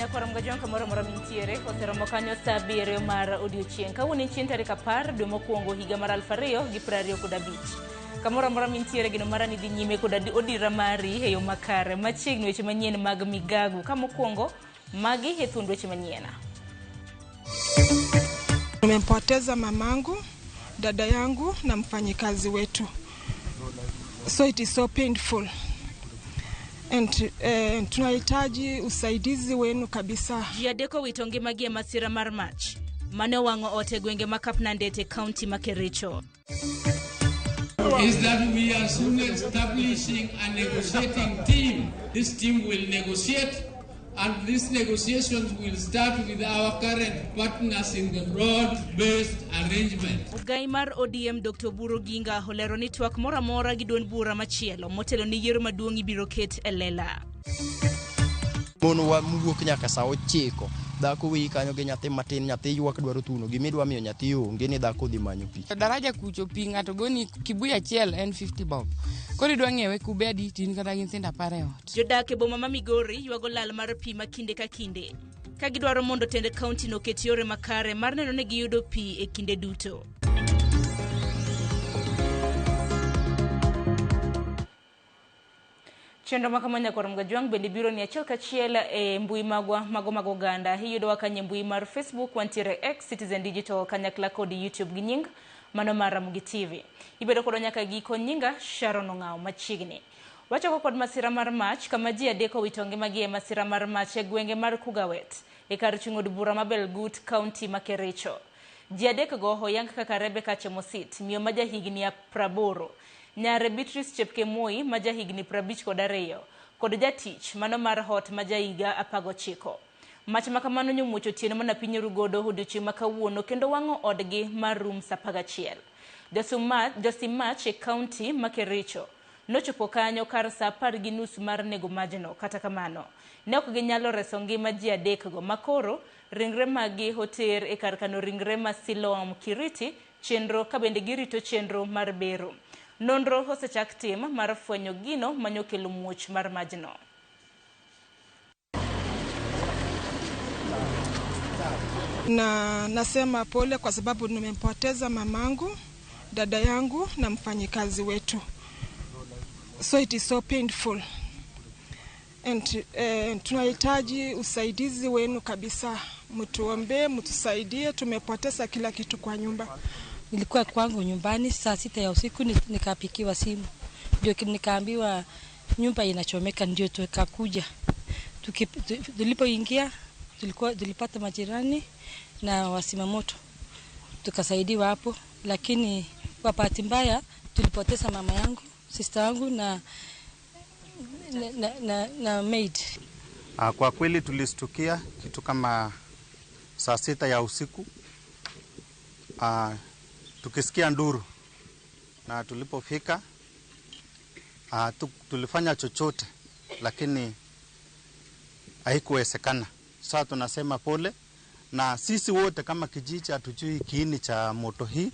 Nyakwara mgajon kamoro mora mintiere oseromo kanyo saa 7 mar odiochieng'. Kawuono chieng' tarik 10 dwe mokwongo higa mar 2025. Kamoro mora mintiere gino mara ni dhi nyime kod odira mari e yo makare machiegni weche manyien mag migagu. Ka mokwongo magi e thund weche manyien. Nimempoteza mamangu, dada yangu na mfanyikazi wetu. So it is so painful. And tunahitaji usaidizi wenu kabisa. Jiadeko witonge magi ya masira mar mach. Mane wango ote gwenge makapnandete county Makericho. Is that we are soon establishing a negotiating team. This team will negotiate, and these negotiations will start with our current partners in the broad-based arrangement. Gaimar ODM Dr. Buru Ginga holero ni twak mora mora gi duond bura machielo motelo ni yiero maduong' ibiro ket e lela. Mono wa muwuok nyaka saa 9 dhako wi kanyo gi nyathi matin, nyathi ywak dwaro tuno gimidwa miyo nyathi onge ni dhako dhi manyo pi. Daraja kucho pi ng'ato goni kibuya achiel en 50 bob. Koro idwa ng'iewe kube adi tin kata gi nyithindo 10 e ot. Jodak e boma ma Migori ywago lal mar pi makinde ka kinde. Ka gidwaro mondo tend county no ket yore makare mar neno ni giyudo pi e kinde duto. Chenro makamanya kwa mgajwang bende biro ni achiel kachiel e mbui magwa mago ganda. Hii yudo wakanye mbui mar Facebook wantiere X Citizen Digital kanyakla kodi YouTube gi nying mano mar Ramogi TV. Ibedo kod nyaka giko nyinga Sharon Ongao machiegni. Wachako kod masira mar mach kama ji adeko witonge magi e masira mar mach e gwenge mar Kugawet e kar chung od bura ma Belgut County Makericho. Ji adek go hoyang kaka Rebecca Chemosit miyo maja higni ya 80, nyare Beatrice Chepkemoi maja higni 52 kod jatich mano mar hot maja higa 19. Mach makamano nyomuocho tieno mana piny Rugodo odiochieng' makawuono kendo wang'o odgi mar room 11. Josim mach e county Makericho nochopo kanyo kar saa 10:30 mar nego majno. Kata kamano ne ok ginyalo reso ngima ji adek go makoro ringre magi hoter e kar kano ringre ma Siloam Kiriti chenro ka bende girito chenro mar bero. Nonro osechak tim mar fwenyo gino manyokelo muoch mar majno. Na nasema pole kwa sababu nimempoteza mamangu, dada yangu na mfanyikazi wetu. So it is so painful. And tunahitaji usaidizi wenu kabisa. Mtuombe, mtusaidie, tumepoteza kila kitu kwa nyumba. Nilikuwa kwangu nyumbani saa 6 ya usiku nikapikiwa simu. Ndio nikaambiwa nyumba inachomeka, ndio tukakuja. Tulipoingia tulipata majirani na wasimamoto. Tukasaidiwa hapo, lakini kwa bahati mbaya tulipoteza mama yangu, sister yangu na maid. Kwa kweli tulistukia kitu kama saa 6 ya usiku. Tukisikia nduru na tulipofika tulifanya chochote lakini haikuwezekana. Sasa tunasema pole, na sisi wote kama kijiji hatujui kiini cha moto hii.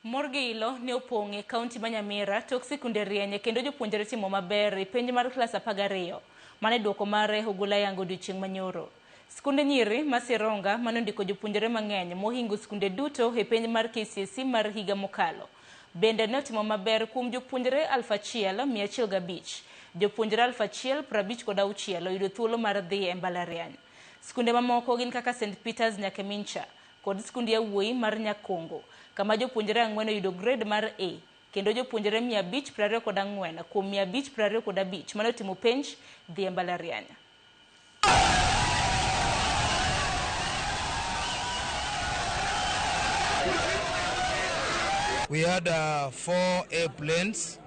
Morgilo ne opong'e county Manyamira tok sekondari yenye kendo jopuonjre timo maber e penj mar klas 12 mane duoko mare ogula yango odiochieng' manyoro. Skunde nyiri Masironga manondiko jopuonjre mang'eny mohingo skunde duto e penj mar KCSE mar higa mokalo. Bende notimo maber kuom jopuonjre 1,105. Jopuonjre 1,056 oyudo thuolo mar dhi e mbalariany. Skunde mamoko gin kaka St. Peter's Nyakemincha kod skundi yawuoyi mar Nyakongo kama jopuonjre 4 oyudo grade mar A kendo jopuonjre 524 kuom 525 manotimo penj dhi e mbalariany. We had 4 A planes,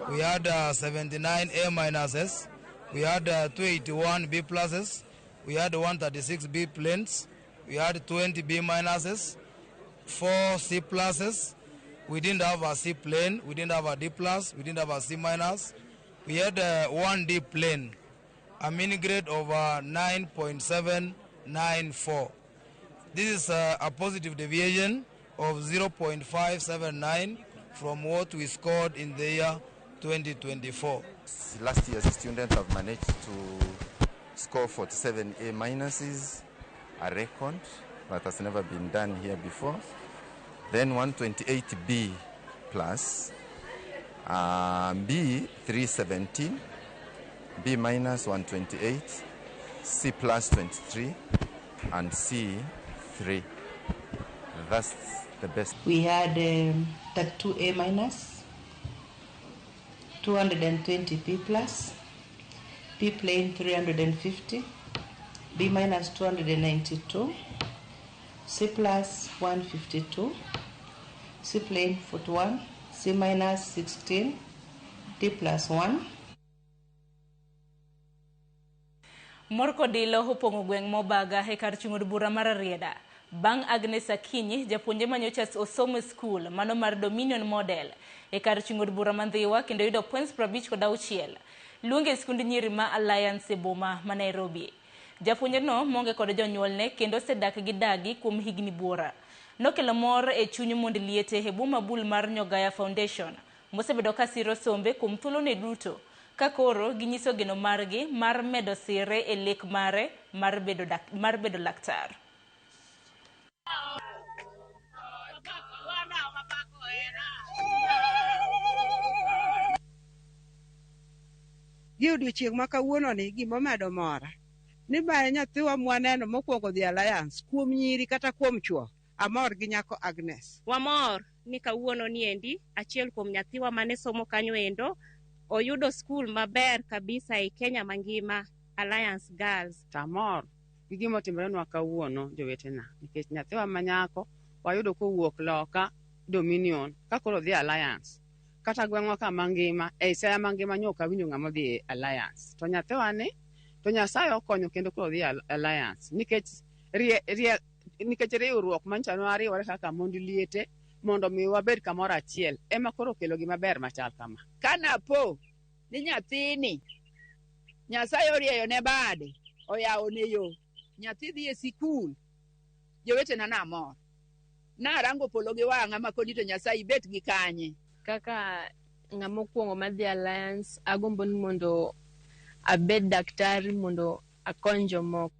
we had 79 A minuses, we had 281 B pluses, we had 136 B planes, we had 20 B minuses, 4 C pluses. We didn't have a C plane, we didn't have a D plus, we didn't have a C minus. We had 1 D plane, a mini grade of 9.794. This is a positive deviation of 0.579 from what we scored in the year 2024. Last year's students have managed to score 47 A minuses, a record that has never been done here before. Then 128 B plus, B 317, B minus 128, C plus 23, and C 3. That's the best. We had 32 A minus, 220 B plus, B plain 350, B minus 292, C plus 152, C plain 41, C minus 16, D plus 1. Morko Dilo hupongo gweng Mobaga he kar chung'od bura mar Rieda. Bang Agnes Akinyi, japuonje manyocha osomo school mano mar Dominion Model e kar chung'od bura Mandhiwa kendo yudo points 56. Luonge skund nyiri ma Alliance Boma ma Nairobi. Japuonje no monge kod jonyuolne kendo sedak gi dagi kuom higni buora. Nokelo mor e chuny mond liete e Boma Bul mar Nyogaya Foundation. Mosebedo ka siro sombe kuom thuolo ne duto. Ka koro ginyiso geno margi mar medo sire e lek mare mar bedo laktar. Gi odiochieng' ma kawuono ni gima medo mora ni ba nyathiwa mwaneno mokwongo dhi Alliance kuom nyiri kata kuom chuo amor gi nyako Agnes. Wamor ni kawuono ni endi achiel kuom nyathiwa mane somo kanyo endo oyudo school maber kabisa e Kenya mangima, Alliance Girls. Tamor gi gima otimrenwa kawuono jowetena nikech nyathiwa manyako wayudo kowuok loka Dominion ka koro dhi Alliance. Kata gweng'wa ka mangima e Isaya mangima nyoka winjo ng'ama dhi Alliance. To nyathiwa ni to Nyasaye okonyo kendo koro dhi Alliance nikech riwruok manchano ariwore kaka mond liete mondo mi wabed kamoro achiel ema koro kelo gima ber machal kama. Kana po ni nyathini Nyasaye orieyo ne bade oyawo ne yo nyathi dhi e sikul jowetena namor narango polo gi wang'a makoni to Nyasaye bet gi kanye. Kaka ng'ama okuongo madhi Alliance agombo ni mondo abed daktari mondo akony jomoko.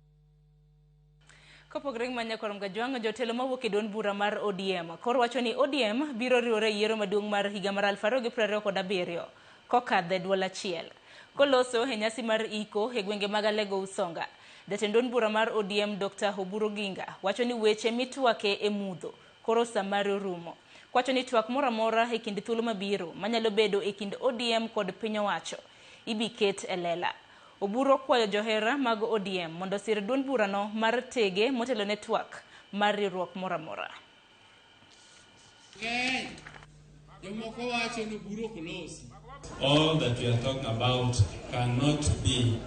Kopogre manya korom gajwang jotelo mawuok e duond bura mar ODM koro wacho ni ODM biro riwore yiero maduong' mar higa mar 2027 kokadhe duol achiel koloso e nyasi mar iko e gwenge mag Alego Usonga. Jatend duond bura mar ODM Dr. Oburu Ginga wacho ni weche mitwake e mudho koro samari rumo. Wacho ni twak mora mora e kind thuolo mabiro manyalo bedo e kind ODM kod piny owacho ibiket e lela. Oburu kwayo johera mag ODM mondo sir duond burano mar tege motelo ne twak mar riwruok mora mora. All that we are talking about cannot be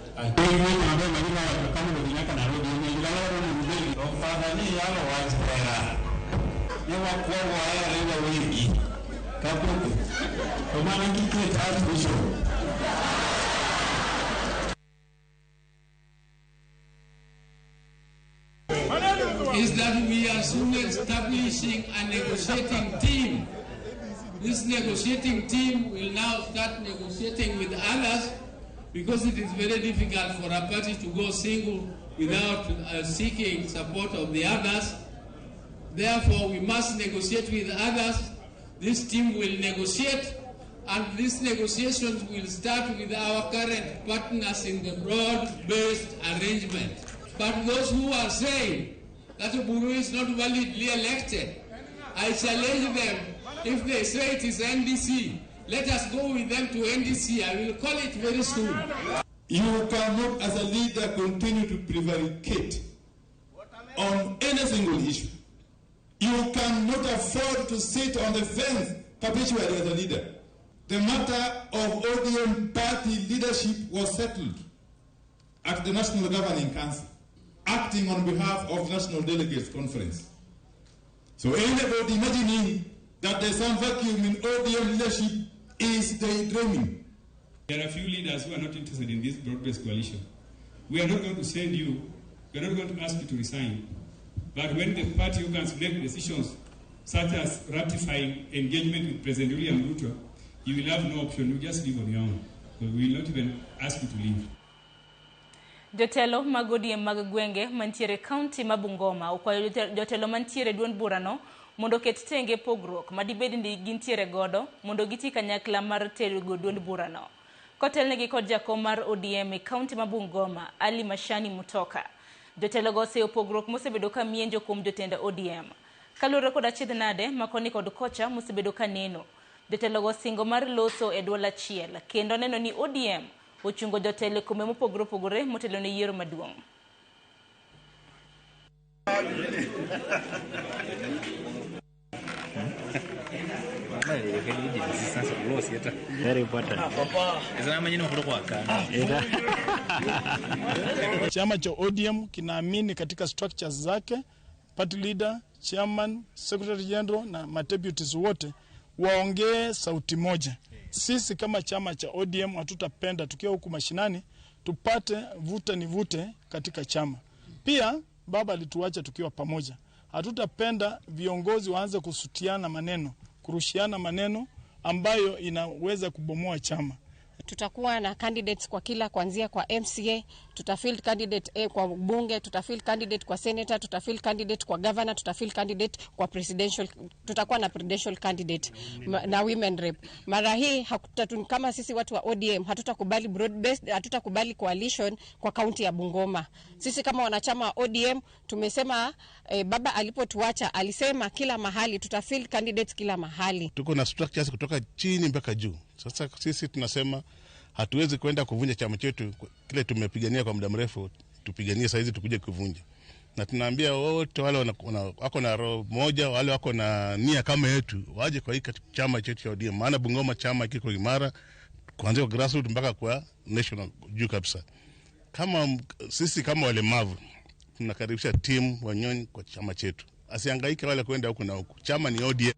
is that we are soon establishing a negotiating team. This negotiating team will now start negotiating with others because it is very difficult for a party to go single without seeking support of the others. Therefore, we must negotiate with others. This team will negotiate, and these negotiations will start with our current partners in the broad-based arrangement. But those who are saying that Oburu is not validly elected, I challenge them. If they say it is NDC, let us go with them to NDC. I will call it very soon. You cannot, as a leader, continue to prevaricate on any single issue. You cannot afford to sit on the fence perpetually as a leader. The matter of ODM party leadership was settled at the National Governing Council, acting on behalf of the National Delegates Conference. So anybody imagining that there's some vacuum in ODM leadership is daydreaming. There are a few leaders who are not interested in this broad-based coalition. We are not going to send you, we are not going to ask you to resign. But when the party organs make decisions such as ratifying engagement with President William Ruto, you will have no option. You just leave on your own. So we will not even ask you to leave. Jotelo magodi mag gwenge mantiere county ma Bungoma ukwayo jotelo mantiere duond burano mondo ket tenge pogruok madibed ni gintiere godo mondo giti kanyakla mar tego duond burano. Kotelnegi kod jakom mar ODM e county ma Bungoma Ali Mashani Mutoka. Jotelo go oseo pogruok mosebedo ka mienjo kuom jotenda ODM. Kalure kod achiedh nade makoni kod kocha mosebedo ka neno. Jotelo go singo mar loso e dwol achiel kendo neno ni ODM ochungo jotelo kume mopogore opogore motelo ne yiero maduong'. Very important. Chama cha ODM kinaamini katika structures zake, party leader, chairman, secretary general na madeputies wote waongee sauti moja. Sisi kama chama cha ODM hatutapenda tukiwa huku mashinani tupate vuta ni vute katika chama. Pia baba alituacha tukiwa pamoja. Hatutapenda viongozi waanze kusutiana maneno, kurushiana maneno ambayo inaweza kubomoa chama. Tutakuwa na candidates kwa kila kuanzia kwa MCA, tutafield candidate kwa bunge, tutafield candidate kwa senator, tutafield candidate kwa governor, tutafield candidate kwa presidential, tutakuwa na presidential candidate na women rep. Mara hii kama sisi watu wa ODM hatutakubali broad based, hatutakubali coalition kwa county ya Bungoma. Sisi kama wanachama wa ODM tumesema baba alipotuacha alisema kila mahali tutafield candidates kila mahali. Tuko na structures kutoka chini mpaka juu. Sasa sisi tunasema hatuwezi kwenda kuvunja chama chetu kile tumepigania kwa muda mrefu, tupiganie saizi tukuje kuvunja. Na tunaambia wote wale wako na roho moja, wale wako na nia kama yetu, waje kwa hiki chama chetu cha ODM. Maana Bungoma chama kiko imara kuanzia kwa grassroots mpaka kwa national juu kabisa. Kama sisi kama walemavu tunakaribisha timu Wanyonyi kwa chama chetu. Asihangaike wale kwenda huko na huko. Chama ni ODM.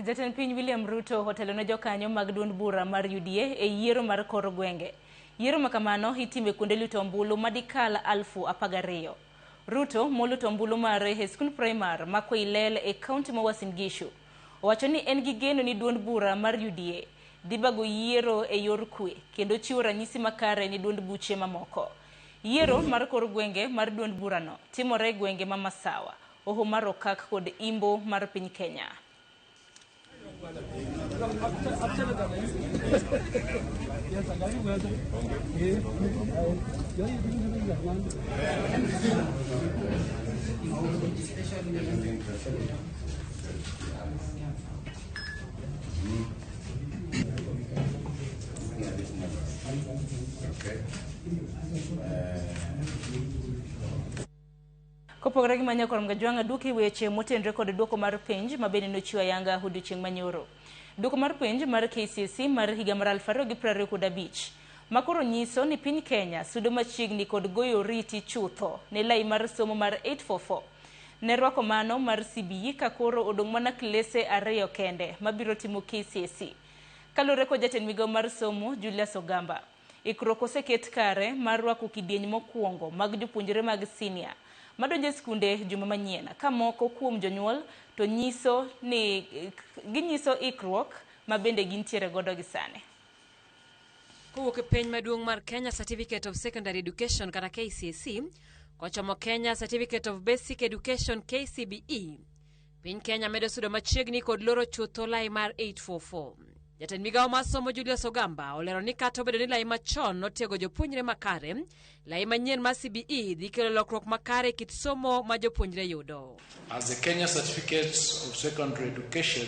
Jatend piny William Ruto hotelo ne jokanyo mag duond bura mar UDA e yiero mar kor gwenge. Yiero makamano itime kuonde luto ombulu madikal 1012. Ruto moluto ombulu mare e skul primar ma Koilel e county ma Uasin Gishu. Owacho ni en gi geno ni duond bura mar UDA dibago yiero e yor kwe kendo chiwo ranyisi makare ni duond buche mamoko. Yiero mar kor gwenge mar duond burano timore gwenge ma Masawa, Oho mar Okak kod Imbo mar piny Kenya. Kopogore gi manyakor mgajwanga duki weche motenre kod duoko mar penj mabende nochiwa yanga hudichieng' manyoro. Duoko mar penj mar KCSE mar higa mar 2025 makoro nyiso ni piny Kenya sudo machiegni kod goyo riti chutho ne lai mar somo mar 844. Ne rwako mano mar CBE ka koro odong' mana klese 2 kende mabiro timo KCSE. Kalore kod jatend migao mar somo Julius Ogamba, ikruok oseket kare mar rwako kidieny mokwongo mag jopuonjre mag senior madonje skunde juma manyien ka moko kuom jonyuol to nyiso ni ginyiso ikruok mabende gintiere godo gi sane. Kowuok e penj maduong' mar Kenya Certificate of Secondary Education kata KCSE kochomo Kenya Certificate of Basic Education KCBE, piny Kenya medo sudo machiegni kod loro chutho lai mar 844. Jatend migao mar somo Julius Ogamba olero ni kata obedo ni lai machon notego jopuonjre makare, lai manyien mar CBE dhi kelo lokruok makare kit somo ma jopuonjre yudo. As the Kenya Certificate of Secondary Education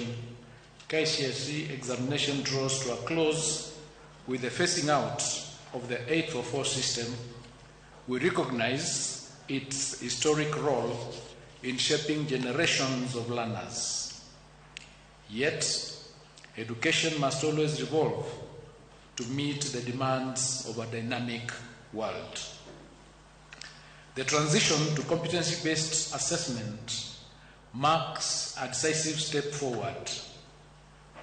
KCSE examination draws to a close with the phasing out of the 844 system, we recognize its historic role in shaping generations of learners. Yet, education must always evolve to meet the demands of a dynamic world. The transition to competency-based assessment marks a decisive step forward,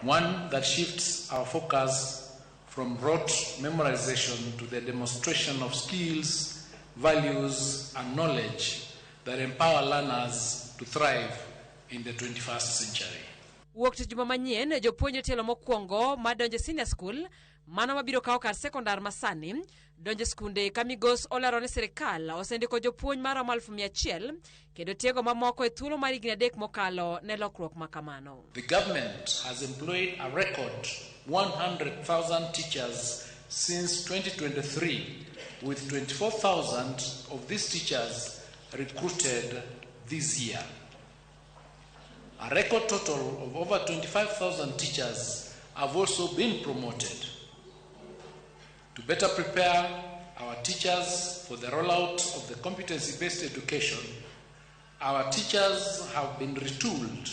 one that shifts our focus from rote memorization to the demonstration of skills, values, and knowledge that empower learners to thrive in the 21st century. Wuok tich juma manyien, jopuonj telo mokwongo madonjo senior school, mano mabiro kawo kar sekondar masani, donjo skunde ka migos olero ni sirikal osendiko jopuonj maromo 100,000 kendo tiego mamoko e thuolo mar higni 3 mokalo ne lokruok makamano. The government has employed a record 100,000 teachers since 2023, with 24,000 of these teachers recruited this year. A record total of over 25,000 teachers have also been promoted. To better prepare our teachers for the rollout of the competency-based education, our teachers have been retooled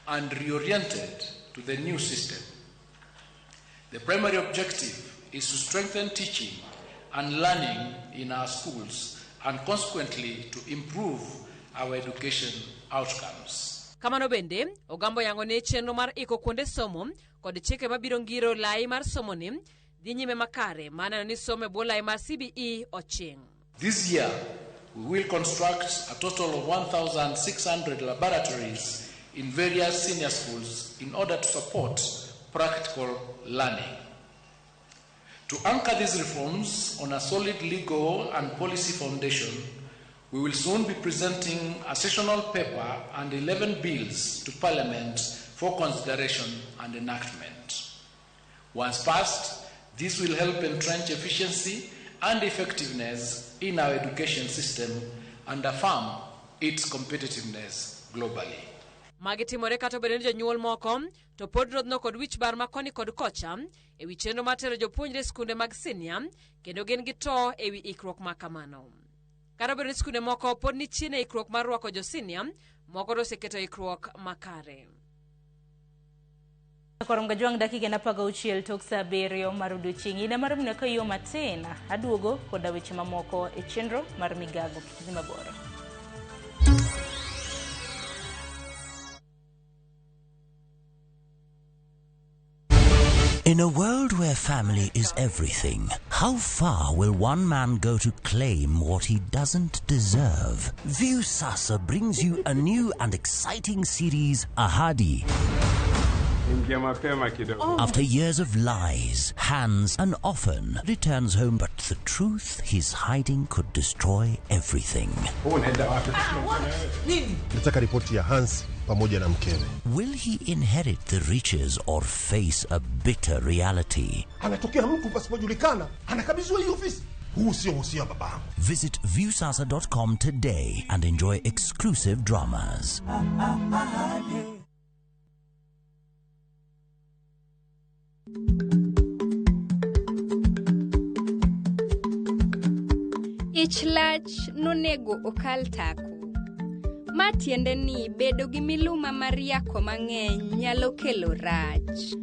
and reoriented to the new system. The primary objective is to strengthen teaching and learning in our schools and consequently to improve our education outcomes. Kamano bende, Ogambo yango ne chenro mar iko kuonde somo kod chike mabiro ngiro lai mar somo ni dhi nyime makare mana ni somo e bwo lai mar CBE oching. This year, we will construct a total of 1,600 laboratories in various senior schools in order to support practical learning. To anchor these reforms on a solid legal and policy foundation, we will soon be presenting a sessional paper and 11 bills to Parliament for consideration and enactment. Once passed, this will help entrench efficiency and effectiveness in our education system and affirm its competitiveness globally. Magitimore kata bedo ni jonyuol moko to pod rodno kod wich bar makoni kod kocha e wi chenro matero jopuonjre skunde mag senior kendo gin gi to e wi ikruok makamano. Kata bedo ni skunde moko pod ni chien e ikruok mar rwako jo senior, moko to oseketo ikruok makare. Korom gajuang dakika na paga uchiel tok saa 7 mar odiechieng' ine mar mne kayo matin aduogo koda weche mamoko e chenro mar migago maboro. In a world where family is everything, how far will one man go to claim what he doesn't deserve? Viusasa brings you a new and exciting series, Ahadi. After years of lies, Hans and often returns home, but the truth he's hiding could destroy everything. Nataka ripoti ya Hans pamoja na mkewe. Will he inherit the riches or face a bitter reality? Anatokea mtu pasipojulikana, anakabidhiwa hii ofisi. Huu sio usia babangu. Visit viusasa.com today and enjoy exclusive dramas. Ich lach nonego okal tako. Matiende ni bedo gi miluma mar yako mang'eny nyalo kelo rach.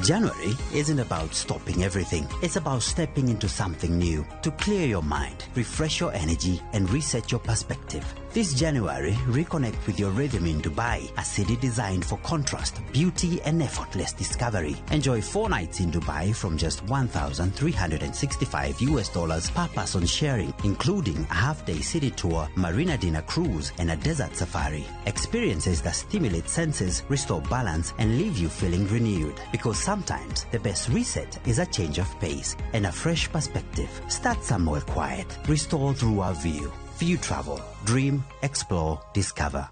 January isn't about stopping everything. It's about stepping into something new to clear your mind, refresh your energy, and reset your perspective. This January, reconnect with your rhythm in Dubai, a city designed for contrast, beauty, and effortless discovery. Enjoy 4 nights in Dubai from just $1,365 per person sharing, including a half-day city tour, marina dinner cruise, and a desert safari. Experiences that stimulate senses, restore balance, and leave you feeling renewed. Because sometimes the best reset is a change of pace and a fresh perspective. Start somewhere quiet. Restore through our view. View Travel. Dream, explore, discover.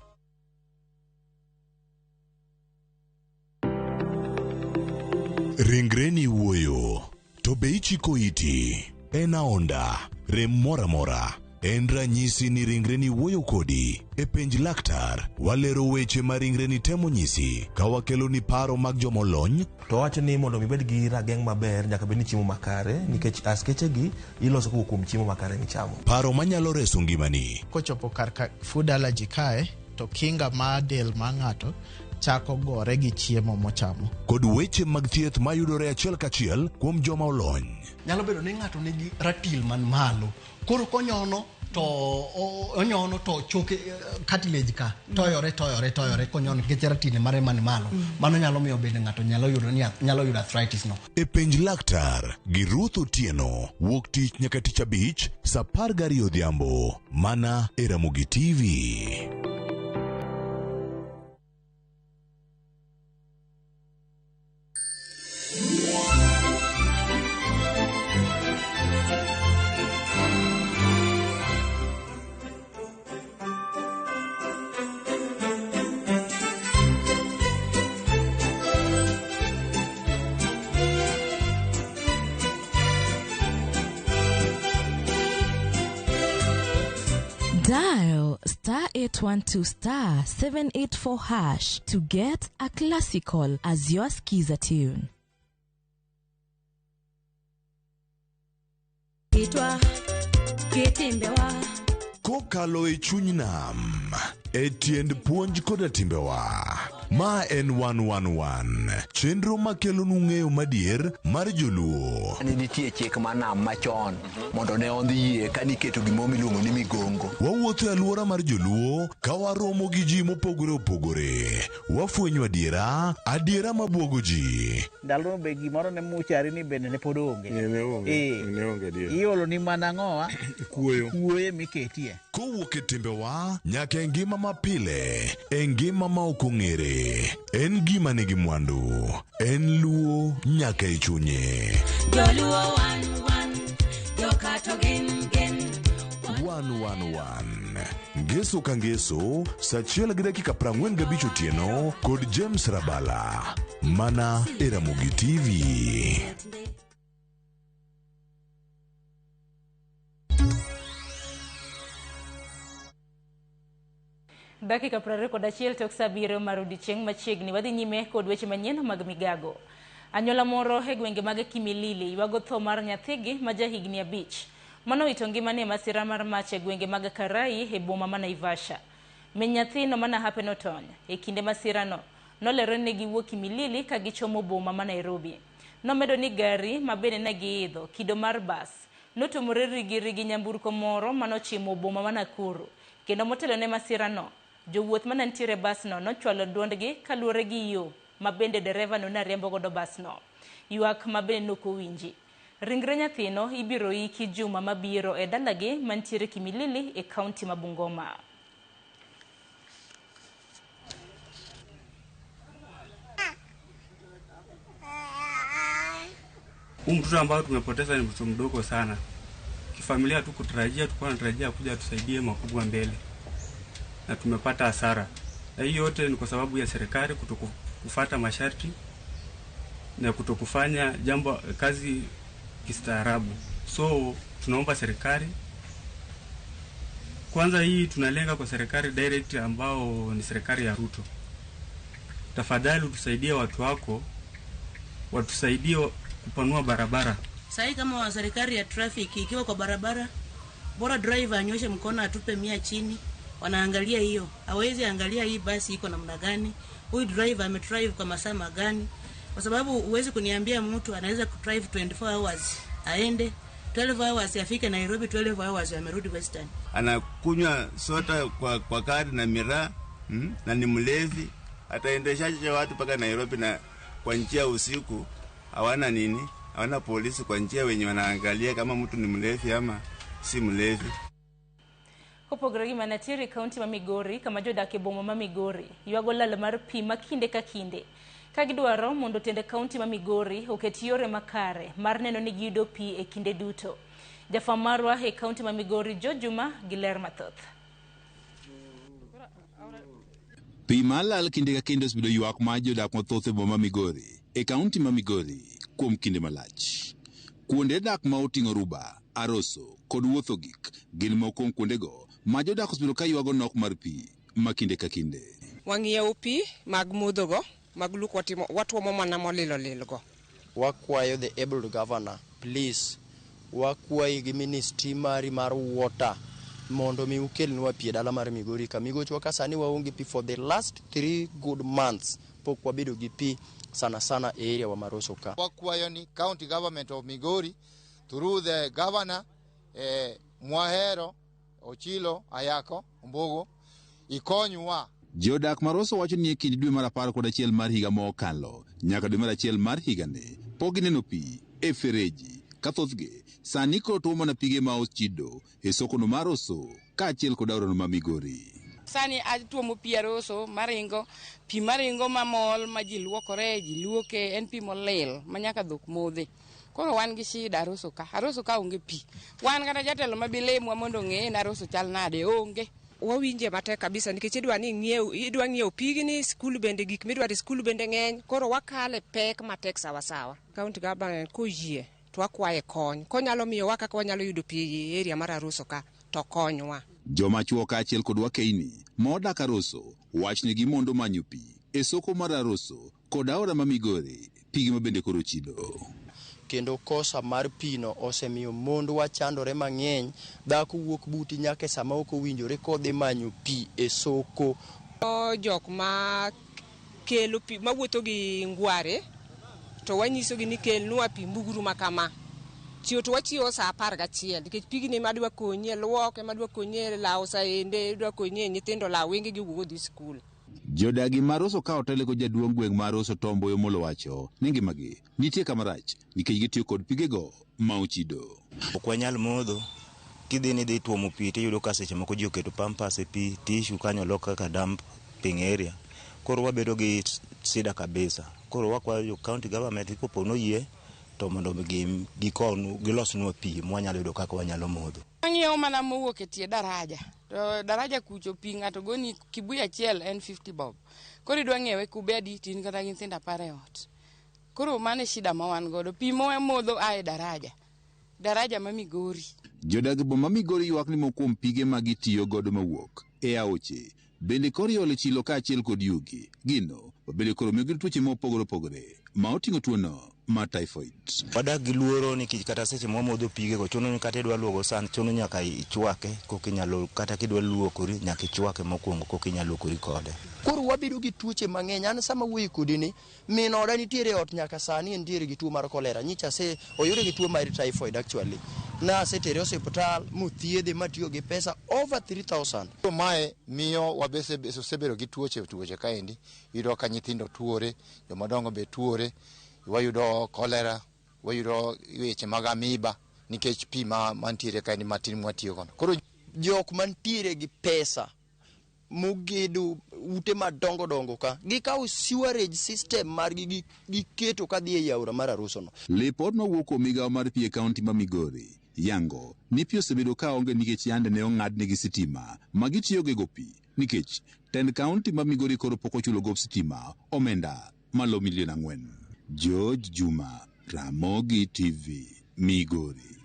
Ringreni wuoyo, to be ichiko iti, ena onda, rem mora mora, en ranyisi ni ringreni wuoyo kodi, e penj laktar, walero weche ma ringreni temo nyisi, ka wakelo ni paro mag jomolony. To wacho ni mondo mibed gi rageng' maber nyaka bed ni chiemo makare, nikech askeche gi iloso kuom chiemo makare michamo. Paro manyalo reso ngimani. Kochopo kar food allergy kae, to kinga ma del ma ng'ato chako gore gi chiemo mochamo. Kod weche mag thieth mayudore achiel kachiel kuom joma olony. Nyalo bedo ni ng'ato nigi ratil man malo, koro konyono to onyono to choke cartilage ka toyore konyono gecheratine mare man malo mano nyalo miyo bende ngato nyalo yudo arthritis no. E penj laktar gi Ruth Otieno wuok tich nyaka tich abich saa 12 odhiambo mana e Ramogi TV. Dial *812*784# to get a classical as your skiza tune. Kokalo e chuny nam, e tiend puonj koda timbewa. Ma en 111 chenro makelo nung'eyo madier mar joluo. Nitie chik manam machon mondo ne ondhie ka niketo gimo miluongo ni migongo. Wawuotho e alwora mar joluo ka waromo gi ji mopogore opogore. Wafwenyo adiera mabuogo ji. Ndalo be gimoro ne muchari ni bende ne pod onge. Ne onge dier. Iolo ni mana ng'owa kuoyo miketie. Kowuok e timbewa nyaka e ngima mapile, e ngima ma ok ong'ere. En gima nigi mwandu, en luo nyaka e chunye. Joluo 111 Ngeso ka ngeso, saa 1:45 otieno kod James Rabala. Mana e Ramogi TV. Dakika 21 tok saa 7 mar odiechieng' machiegni wadhi nyime kod weche manyien mag migago. Anyuola moro e gwenge mag Kimilili ywago tho mar nyathigi ma jahigni 5 manowito ngimane e masira mar mach e gwenge mag Karai e boma ma Naivasha. Min nyathino mana hapeno tony e kinde masirano nolero ne giwuok Kimilili ka gichomo boma ma Nairobi. Nomedo ni gari ma bende ne giidho kido mar bas notumore rigirigi nyamburko moro manochimo boma ma Nakuru, kendo motelo ne masirano jowuoth manantiere basno nochwalo duondgi kaluwore gi yo ma bende dereva no nariembo godo basno. Ywak ma bende nokowinji. Ringre nyathino ibiro iki juma mabiro e dalagi mantiere Kimilili e kaunti ma Bungoma. Mtoto ambao tumepoteza ni mtoto mdogo sana. Kifamilia tulikuwa tunatarajia kuja tusaidie makubwa mbele. Na tumepata hasara. Na hii yote ni kwa sababu ya serikali kutokufuata masharti na kutokufanya kazi kistaarabu. So tunaomba serikali kwanza, hii tunalenga kwa serikali direct ambao ni serikali ya Ruto. Tafadhali utusaidie watu wako, watusaidie kupanua barabara. Sasa kama wa serikali ya traffic ikiwa kwa barabara, bora driver anyoshe mkono atupe 100 chini. Wanaangalia hiyo. Hawezi angalia hii basi iko namna gani, huyu driver amedrive kwa masaa magani, kwa sababu huwezi kuniambia mtu anaweza kudrive 24 hours aende 12 hours afike Nairobi, 12 hours amerudi Western. Anakunywa soda kwa kadi na miraa na ni mlevi, ataendeshaje watu paka Nairobi na kwa njia usiku? Hawana polisi kwa njia wenye wanaangalia kama mtu ni mlevi ama si mlevi. Kopogore gi manatiere kaunti ma Migori kama jodak e boma ma Migori ywago lal mar pi makinde ka kinde ka gidwaro mondo tende kaunti ma Migori oket yore makare mar neno ni giyudo pi e kinde duto. Jafwamb marwa e kaunti ma Migori Jojuma gi ler mathoth. Pi malal kinde ka kinde osebedo ywak ma jodak mathoth e boma Migori e kaunti ma Migori kuom kinde malach. Kuonde dak ma oting'o Ruba, Aroso kod wuotho gik gin moko kuondego ma jodak osebedo ka ywago nok mar pi ma kinde ka kinde. Wang'iewo pi mag mudhogo mag luok watuomo mana molilgo. Wakwayo the able governor, please, wakwayo gi ministry mari mar water mondo mi ukelnwa pi e dala mar Migori ka Migochwa ka sani waonge pi for the last 3 good months pok wabedo gi pi sana e area wa Maroso ka. Wakwayo ni county government of Migori through the governor Mwahero Ochilo Ayako Ombogo ikonywa. Jodak Maroso wacho ni e kind dwe mar 11 mar higa mokalo nyaka dwe mar 1 mar higani pok gineno pi e fereji ka thothgi sani koro tuomo na pige ma ochido e sokono mar Roso kaachiel kod aorano ma Migori. Sani atuomo pi Roso maringo mamol ma ji luokore, ji luoke, en pi molil ma nyaka dhok modhe. Koro wan gi shida Roso ka onge pi. Wan kata jatelo mabilemwa mondo ng'e na Roso chal nade onge. Wawinje matek kabisa nikech idwa ng'iewo pigni, skul bende gik midwaro skul bende ng'eny, koro wakale pek matek sawa. County government koyie to wakwaye kony. Konyalo miyo kaka wanyalo yudo pi area mar Roso ka to konywa. Joma chuo kaachiel kod wakeini modak Roso wachnegi mondo manyo pi e soko mar Roso kod aora ma Migori, pigi ma bende koro chido. Kendo kosa mar pino osemiyo mondwa chandore mang'eny, dhako wuok buti nyaka sama ok owinjore kodhi manyo pi e soko. Jok ma kelo pi mawuotho gi ngware to wanyisogi ni kelnwa pi mbuguru makama. Chiwo to wachiwo sa 11 nikech pigni madwa konye luoke, madwa konye lawo saende, madwa konye nyithindo lawo wenge gi wuok dhi skul. Jodagi mar Roso ka otele ko jaduong' gweng' mar Roso Tombo Yomolo wacho ni ngimagi nitie kamarach nikech gitiyo kod pigego ma ochido. Ok wanyal modho, kidhi tuomo pi tiyudo ka seche moko ji oketo pampas e pi, tishu kanyo loka kaka dumping area. Koro wabedo gi sida kabisa. Koro wakwayo county government kopo noyie to mondo gilosnwa pi mwanyalo yudo kaka wanyalo modho. Ang'iewo mana mowuok e tie daraja. To daraja kucho pi ng'ato goni kibuyu achiel en 50 bob. Koro idwa ng'iewe kube adi tin kata nyithindo 10 e ot. Koro mane shida ma wan godo. Pi modho ae daraja ma Migori. Jodag boma Migori ywak ni mokuom pige ma gitiyo godo mawuok e aoche bende koro iolo chilo kaachiel kod yugi. Gino bende koro miyo gin tuoche mopogore opogore ma oting'o tuono ma typhoid. Wadak gi luoro nikech kata seche mwamodho pigego chuno ni kata idwa luogo san chuno nyaka ichwake kokinyalo, kata kidwa luokori nyaka ichwake mokwongo kokinyalo luokori kode. Koro wabedo gi tuoche mang'eny. An sama wuoyo kodi ni min oda nitiere ot nyaka sani entiere gi tuo mar kolera. Nyicha se oyude gi tuo mar typhoid actually. Na setere hospital muthiedhe matiyo gi pesa over 3000. Mae miyo wabedo gi tuoche kaendi. Yudo ka nyithindo tuore, jomadongo be tuore. Wayudo kolera, wayudo weche mag amiba nikech pi mantiere kaendi matin mwatiyo godo. Koro jok mantiere gi pesa mugedo ute madongo ka gikawo sewerage system margi giketo kadhi e aora mar Roso no. Lipot mawuok kuom migawo mar pi e kaunti ma Migori yango ni pi osebedo ka onge nikech yande ne ong'adnegi sitima ma gitiyogo go pi nikech tend kaunti ma Migori koro pok ochulo gop sitima omenda malo $4 million. George Juma, Ramogi TV, Migori.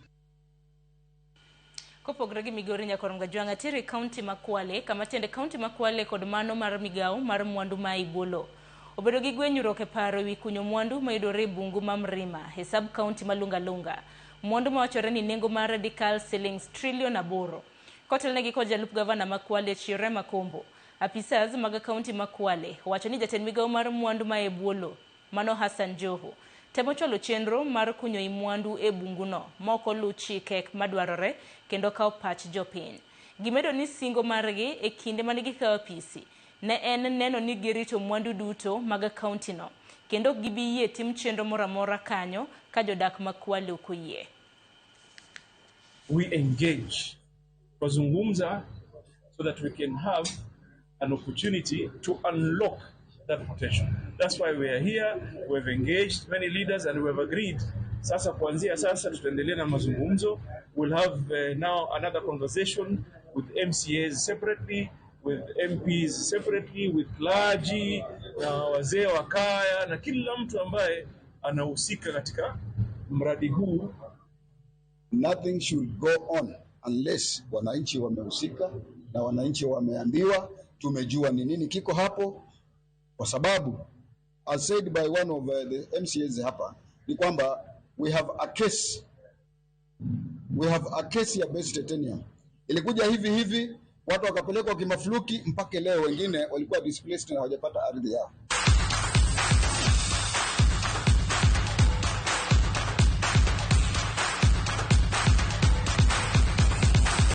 Kopogore gi Migori nyakoro mgajwanga tiri kaunti Makwale kama tende kaunti Makwale kod mano mar migawo mar mwandu ma Ibolo. Obedo gi gwenyruok e paro wi kunyo mwandu mayudore bungu ma Mrima hesab kaunti malunga. Mwandu mawachore ni nengo mar radical shillings $1 trillion. Kotelnegi ko jalup gavana Makwale Chire Makombo. Apisas mag kaunti Makwale wacho ni jatend migawo mar mwandu ma Ibolo Mano Hassan Joho temo cholo chenro mar kunyo imwandu e bunguno moko lu chike madwarore kendo kawo pach jopiny. Gimedo ni singo margi e kinde manigi kawo pisi ne en neno ni girito mwandu duto mag kaunti no kendo gibiyie tim chenro moramora kanyo ka jodak Makwale okoyie. We engage kuzungumza so that we can have an opportunity to unlock that potential. That's why we are here. We've engaged many leaders and we've agreed. Sasa kuanzia sasa tutaendelea na mazungumzo. We'll have now another conversation with MCAs separately, with MPs separately, with clergy, na wazee wa kaya na kila mtu ambaye anahusika katika mradi huu. Nothing should go on unless wananchi wamehusika na wananchi wameambiwa, tumejua ni nini kiko hapo. Kwa sababu as said by one of the MCAs hapa ni kwamba we have a case ya base titanium ilikuja hivi watu wakapelekwa kimafluki mpaka leo wengine walikuwa displaced na hawajapata ardhi yao.